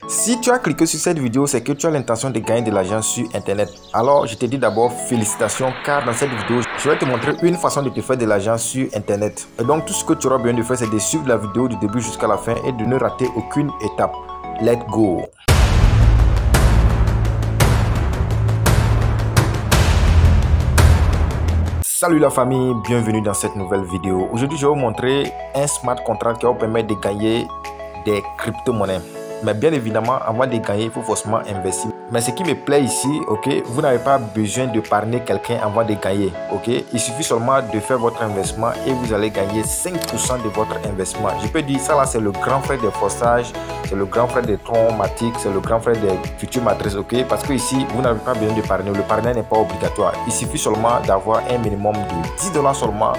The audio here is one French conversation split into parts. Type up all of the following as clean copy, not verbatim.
Si tu as cliqué sur cette vidéo, c'est que tu as l'intention de gagner de l'argent sur internet. Alors je te dis d'abord félicitations, car dans cette vidéo, je vais te montrer une façon de te faire de l'argent sur internet. Et donc tout ce que tu auras besoin de faire, c'est de suivre la vidéo du début jusqu'à la fin et de ne rater aucune étape. Let's go! Salut la famille, bienvenue dans cette nouvelle vidéo. Aujourd'hui, je vais vous montrer un smart contract qui va vous permettre de gagner des crypto-monnaies. Mais bien évidemment, avant de gagner, il faut forcément investir. Mais ce qui me plaît ici, ok, vous n'avez pas besoin de parrainer quelqu'un avant de gagner, ok. Il suffit seulement de faire votre investissement et vous allez gagner 5% de votre investissement. Je peux dire ça là, c'est le grand frère des forçages, c'est le grand frère des troncs matiques, c'est le grand frère des futures matrices, ok. Parce que ici, vous n'avez pas besoin de parrainer. Le parrainage n'est pas obligatoire. Il suffit seulement d'avoir un minimum de $10 seulement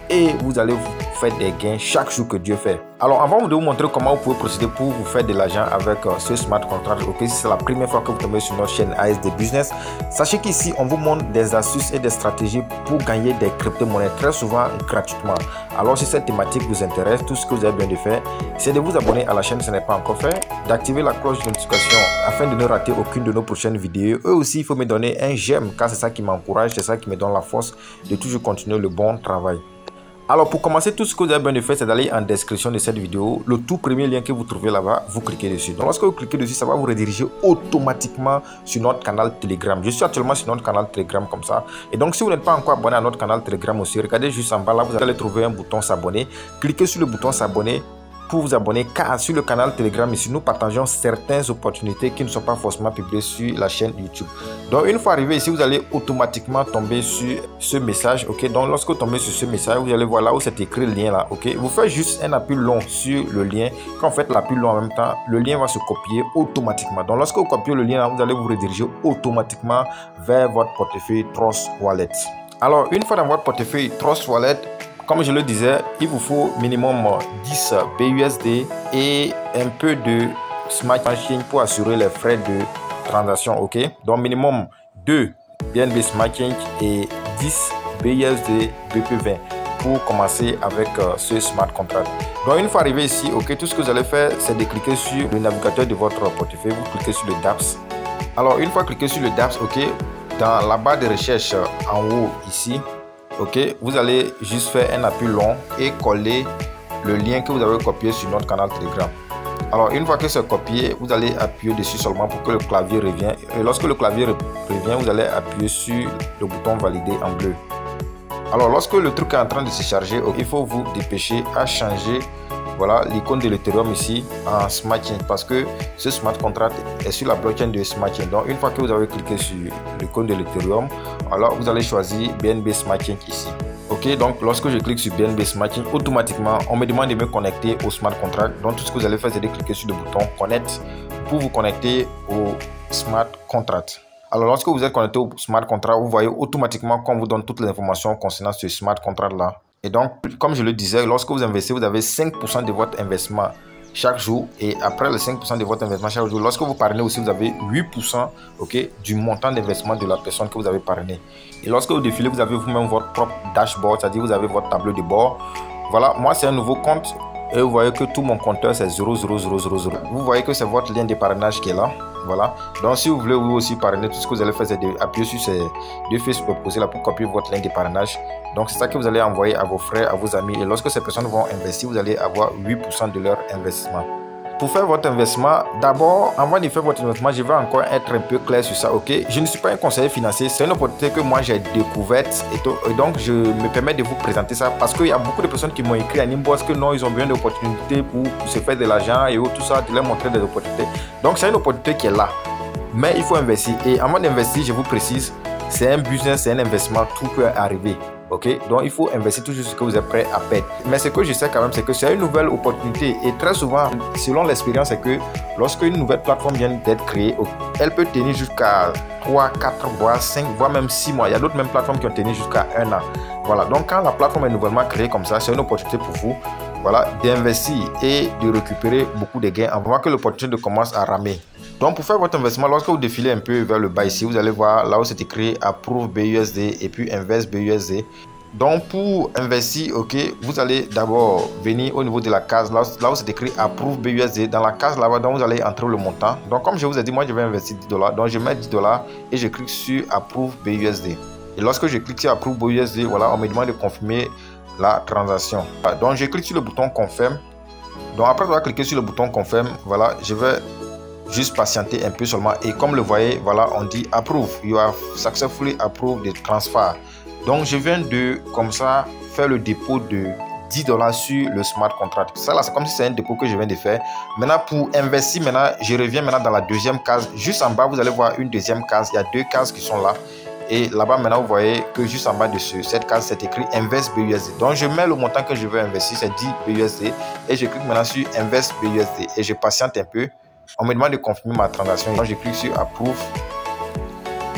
et vous allez vous faire des gains chaque jour que Dieu fait. Alors avant de vous montrer comment vous pouvez procéder pour vous faire de l'argent avec ce smart contract, ok, si c'est la première fois que vous tombez sur notre chaîne ASD Business, sachez qu'ici on vous montre des astuces et des stratégies pour gagner des crypto-monnaies très souvent gratuitement. Alors si cette thématique vous intéresse, tout ce que vous avez besoin de faire, c'est de vous abonner à la chaîne si ce n'est pas encore fait, d'activer la cloche de notification afin de ne rater aucune de nos prochaines vidéos. Et aussi il faut me donner un j'aime car c'est ça qui m'encourage, c'est ça qui me donne la force de toujours continuer le bon travail. Alors pour commencer, tout ce que vous avez besoin de faire, c'est d'aller en description de cette vidéo. Le tout premier lien que vous trouvez là-bas, vous cliquez dessus. Donc lorsque vous cliquez dessus, ça va vous rediriger automatiquement sur notre canal Telegram. Je suis actuellement sur notre canal Telegram comme ça. Et donc si vous n'êtes pas encore abonné à notre canal Telegram aussi, regardez juste en bas là, vous allez trouver un bouton s'abonner. Cliquez sur le bouton s'abonner pour vous abonner, car sur le canal Telegram ici nous partageons certaines opportunités qui ne sont pas forcément publiées sur la chaîne YouTube. Donc une fois arrivé ici, vous allez automatiquement tomber sur ce message, ok. Donc lorsque vous tombez sur ce message, vous allez voir là où c'est écrit le lien là, ok. Vous faites juste un appui long sur le lien. Quand vous faites l'appui long en même temps, le lien va se copier automatiquement. Donc lorsque vous copiez le lien là, vous allez vous rediriger automatiquement vers votre portefeuille Trust Wallet. Alors une fois dans votre portefeuille Trust Wallet, comme je le disais, il vous faut minimum 10 BUSD et un peu de Smart Chain pour assurer les frais de transaction, ok. Donc minimum 2 BNB Smart Chain et 10 BUSD BP20 pour commencer avec ce smart contract. Donc une fois arrivé ici, ok, tout ce que vous allez faire, c'est de cliquer sur le navigateur de votre portefeuille. Vous cliquez sur le DApps. Alors une fois cliqué sur le DApps, ok, dans la barre de recherche en haut ici, ok, vous allez juste faire un appui long et coller le lien que vous avez copié sur notre canal Telegram. Alors une fois que c'est copié, vous allez appuyer dessus seulement pour que le clavier revienne. Et lorsque le clavier revient, vous allez appuyer sur le bouton valider en bleu. Alors lorsque le truc est en train de se charger, il faut vous dépêcher à changer, voilà, l'icône de l'Ethereum ici en Smart Chain, parce que ce smart contract est sur la blockchain de Smart Chain. Donc une fois que vous avez cliqué sur l'icône de l'Ethereum, alors vous allez choisir BNB Smart Chain ici. Ok, donc lorsque je clique sur BNB Smart Chain, automatiquement on me demande de me connecter au smart contract. Donc tout ce que vous allez faire, c'est de cliquer sur le bouton connect pour vous connecter au smart contract. Alors lorsque vous êtes connecté au smart contract, vous voyez automatiquement qu'on vous donne toutes les informations concernant ce smart contract là. Et donc, comme je le disais, lorsque vous investissez, vous avez 5% de votre investissement chaque jour. Et après les 5% de votre investissement chaque jour, lorsque vous parrainez aussi, vous avez 8%, ok, du montant d'investissement de la personne que vous avez parrainé. Et lorsque vous défilez, vous avez vous-même votre propre dashboard, c'est-à-dire vous avez votre tableau de bord. Voilà, moi c'est un nouveau compte. Et vous voyez que tout mon compteur c'est 00000. Vous voyez que c'est votre lien de parrainage qui est là. Voilà. Donc si vous voulez vous aussi parrainer, tout ce que vous allez faire c'est d'appuyer sur ces deux flèches proposées là pour copier votre lien de parrainage. Donc c'est ça que vous allez envoyer à vos frères, à vos amis. Et lorsque ces personnes vont investir, vous allez avoir 8% de leur investissement. Pour faire votre investissement, d'abord, avant de faire votre investissement, je vais encore être un peu clair sur ça, ok. Je ne suis pas un conseiller financier, c'est une opportunité que moi j'ai découverte et donc je me permets de vous présenter ça parce qu'il y a beaucoup de personnes qui m'ont écrit en inbox que non, ils ont besoin d'opportunités pour se faire de l'argent et tout ça, de leur montrer des opportunités. Donc c'est une opportunité qui est là, mais il faut investir. Et avant d'investir, je vous précise, c'est un business, c'est un investissement, tout peut arriver. Ok, donc il faut investir toujours ce que vous êtes prêt à perdre. Mais ce que je sais quand même, c'est que c'est une nouvelle opportunité. Et très souvent, selon l'expérience, c'est que lorsque une nouvelle plateforme vient d'être créée, elle peut tenir jusqu'à 3, 4, voire 5, voire même 6 mois. Il y a d'autres mêmes plateformes qui ont tenu jusqu'à 1 an. Voilà, donc quand la plateforme est nouvellement créée comme ça, c'est une opportunité pour vous, voilà, d'investir et de récupérer beaucoup de gains avant que l'opportunité commence à ramer. Donc pour faire votre investissement, lorsque vous défilez un peu vers le bas ici, vous allez voir là où c'est écrit Approve BUSD et puis Invest BUSD. Donc pour investir, ok, vous allez d'abord venir au niveau de la case là où c'est écrit Approve BUSD. Dans la case là-bas, donc vous allez entrer le montant. Donc comme je vous ai dit, moi je vais investir $10. Donc je mets $10 et je clique sur Approve BUSD. Et lorsque je clique sur Approve BUSD, voilà, on me demande de confirmer la transaction. Donc je clique sur le bouton Confirme. Donc après avoir cliqué sur le bouton Confirme, voilà, je vais juste patienter un peu seulement. Et comme le voyez, voilà, on dit Approve. You have successfully approved the transfer. Donc je viens de comme ça faire le dépôt de $10 sur le smart contract. Ça là, c'est comme si c'est un dépôt que je viens de faire. Maintenant pour investir, maintenant je reviens maintenant dans la deuxième case. Juste en bas, vous allez voir une deuxième case. Il y a deux cases qui sont là. Et là-bas maintenant, vous voyez que juste en bas de cette case, c'est écrit Invest BUSD. Donc je mets le montant que je veux investir, c'est 10 BUSD. Et je clique maintenant sur Invest BUSD. Et je patiente un peu. On me demande de confirmer ma transaction. Donc je clique sur Approve.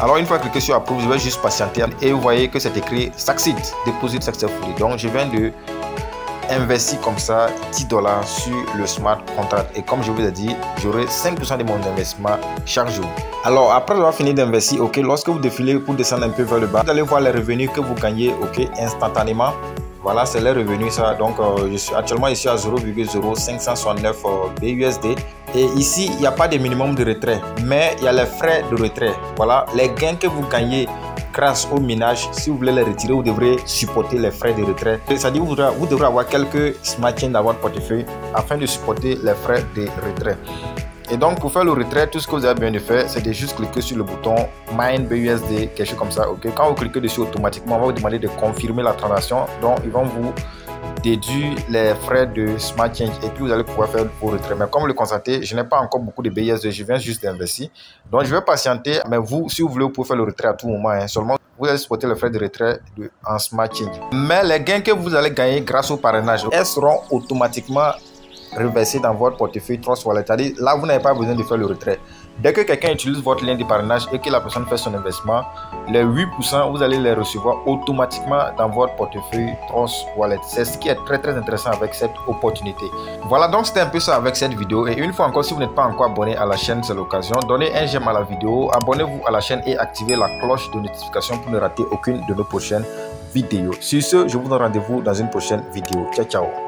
Alors une fois cliqué sur Approve, je vais juste patienter et vous voyez que c'est écrit Succeed, Deposit Successfully. Donc je viens de investir comme ça $10 sur le smart contract et comme je vous ai dit, j'aurai 5% de mon investissement chaque jour. Alors après avoir fini d'investir, ok, lorsque vous défilez pour descendre un peu vers le bas, vous allez voir les revenus que vous gagnez, ok, instantanément. Voilà, c'est les revenus ça. Donc je suis actuellement ici à 0,0569 BUSD. Et ici, il n'y a pas de minimum de retrait, mais il y a les frais de retrait. Voilà, les gains que vous gagnez grâce au minage, si vous voulez les retirer, vous devrez supporter les frais de retrait. C'est-à-dire vous devrez avoir quelques smart chains dans votre portefeuille afin de supporter les frais de retrait. Et donc pour faire le retrait, tout ce que vous avez besoin de faire, c'est de juste cliquer sur le bouton Mine BUSD, quelque chose comme ça. Ok, quand vous cliquez dessus, automatiquement, on va vous demander de confirmer la transaction. Donc ils vont vous déduire les frais de Smart Change et puis vous allez pouvoir faire vos retraits. Mais comme vous le constatez, je n'ai pas encore beaucoup de BUSD, je viens juste d'investir. Donc je vais patienter, mais vous, si vous voulez, vous pouvez faire le retrait à tout moment. Hein. Seulement, vous allez supporter les frais de retrait en Smart Change. Mais les gains que vous allez gagner grâce au parrainage, elles seront automatiquement reversés dans votre portefeuille Trust Wallet. C'est-à-dire, là, vous n'avez pas besoin de faire le retrait. Dès que quelqu'un utilise votre lien de parrainage et que la personne fait son investissement, les 8%, vous allez les recevoir automatiquement dans votre portefeuille Trust Wallet. C'est ce qui est très très intéressant avec cette opportunité. Voilà, donc c'était un peu ça avec cette vidéo. Et une fois encore, si vous n'êtes pas encore abonné à la chaîne, c'est l'occasion. Donnez un j'aime à la vidéo, abonnez-vous à la chaîne et activez la cloche de notification pour ne rater aucune de nos prochaines vidéos. Sur ce, je vous donne rendez-vous dans une prochaine vidéo. Ciao, ciao.